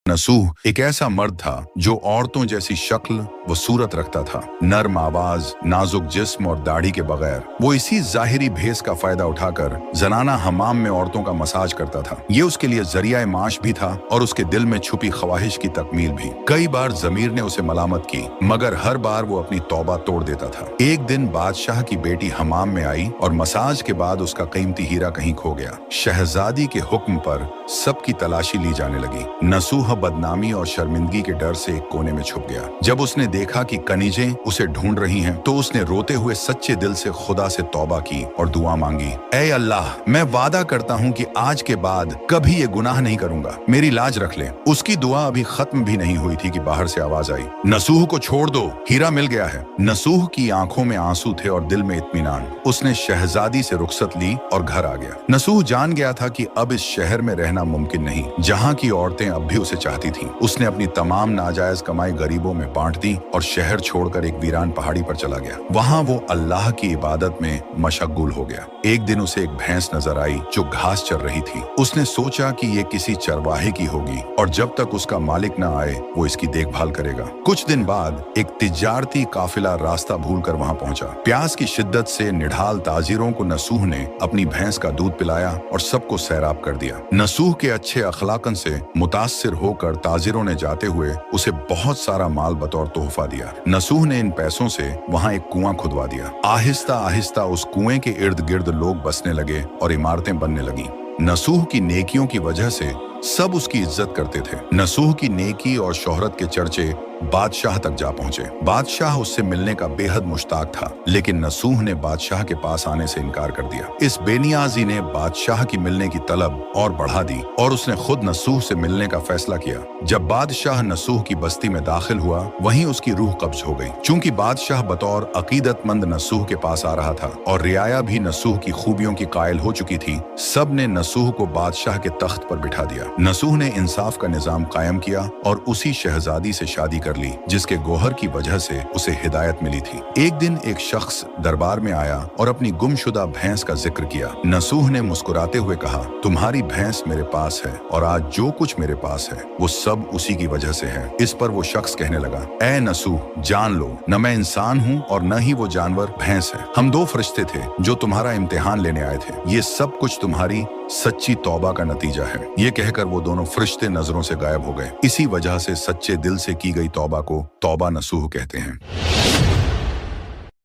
नसूह एक ऐसा मर्द था जो औरतों जैसी शक्ल व सूरत रखता था। नर्म आवाज, नाजुक जिस्म और दाढ़ी के बगैर वो इसी जाहिरी भेस का फायदा उठाकर जनाना हमाम में औरतों का मसाज करता था। ये उसके लिए जरिया माश भी था और उसके दिल में छुपी ख्वाहिश की तकमील भी। कई बार जमीर ने उसे मलामत की, मगर हर बार वो अपनी तौबा तोड़ देता था। एक दिन बादशाह की बेटी हमाम में आई और मसाज के बाद उसका कीमती हीरा कहीं खो गया। शहजादी के हुक्म पर सबकी तलाशी ली जाने लगी। नसूह बदनामी और शर्मिंदगी के डर से एक कोने में छुप गया। जब उसने देखा कि कनीजें उसे ढूंढ रही हैं, तो उसने रोते हुए सच्चे दिल से खुदा से तौबा की और दुआ मांगी, ऐ अल्लाह, मैं वादा करता हूँ कि आज के बाद कभी ये गुनाह नहीं करूंगा, मेरी लाज रख ले। उसकी दुआ अभी खत्म भी नहीं हुई थी कि बाहर से आवाज आई, नसूह को छोड़ दो, हीरा मिल गया है। नसूह की आंखों में आंसू थे और दिल में इत्मीनान। उसने शहजादी से रुखसत ली और घर आ गया। नसूह जान गया था कि अब इस शहर में रहना मुमकिन नहीं, जहाँ की औरतें अब भी उसे चाहती थीं। उसने अपनी तमाम नाजायज कमाई गरीबों में बांट दी और शहर छोड़कर एक वीरान पहाड़ी पर चला गया। वहां वो अल्लाह की इबादत में मशगूल हो गया। एक दिन उसे एक भैंस नजर आई जो घास चर रही थी। उसने सोचा कि ये किसी चरवाहे की होगी और जब तक उसका मालिक न आए वो इसकी देखभाल करेगा। कुछ दिन बाद एक तिजारती काफिला रास्ता भूलकर वहां पहुंचा। प्यास की शिद्दत से निढाल ताजिरों को नसूह ने अपनी भैंस का दूध पिलाया और सबको सैराब कर दिया। नसूह के अच्छे अखलाकन से मुतासिर होकर ताजिरों ने जाते हुए उसे बहुत सारा माल बतौर तोहफा दिया। नसूह ने इन पैसों से वहां एक कुआं खुदवा दिया। आहिस्ता आहिस्ता उस कुएं के इर्द गिर्द लोग बसने लगे और इमारतें बनने लगीं। नसूह की नेकियों की वजह से सब उसकी इज्जत करते थे। नसूह की नेकी और शोहरत के चर्चे बादशाह तक जा पहुंचे। बादशाह उससे मिलने का बेहद मुश्ताक था, लेकिन नसूह ने बादशाह के पास आने से इनकार कर दिया। इस बेनियाजी ने बादशाह की मिलने की तलब और बढ़ा दी और उसने खुद नसूह से मिलने का फैसला किया। जब बादशाह नसूह की बस्ती में दाखिल हुआ, वहीं उसकी रूह कब्ज हो गई। चूंकि बादशाह बतौर अकीदतमंद नसूह के पास आ रहा था और रियाया भी नसूह की खूबियों की कायल हो चुकी थी, सब ने नसूह को बादशाह के तख्त पर बिठा दिया। नसूह ने इंसाफ का निजाम कायम किया और उसी शहजादी से शादी कर ली जिसके गोहर की वजह से उसे हिदायत मिली थी। एक दिन एक शख्स दरबार में आया और अपनी गुमशुदा भैंस का जिक्र किया। नसूह ने मुस्कुराते हुए कहा, तुम्हारी भैंस मेरे पास है और आज जो कुछ मेरे पास है वो सब उसी की वजह से है। इस पर वो शख्स कहने लगा, ऐ नसूह, जान लो, न मैं इंसान हूँ और न ही वो जानवर भैंस है। हम दो फरिश्ते थे जो तुम्हारा इम्तिहान लेने आए थे। ये सब कुछ तुम्हारी सच्ची तौबा का नतीजा है। ये कहकर वो दोनों फरिश्ते नजरों से गायब हो गए। इसी वजह से सच्चे दिल से की गई तौबा को तौबा नसूह कहते हैं।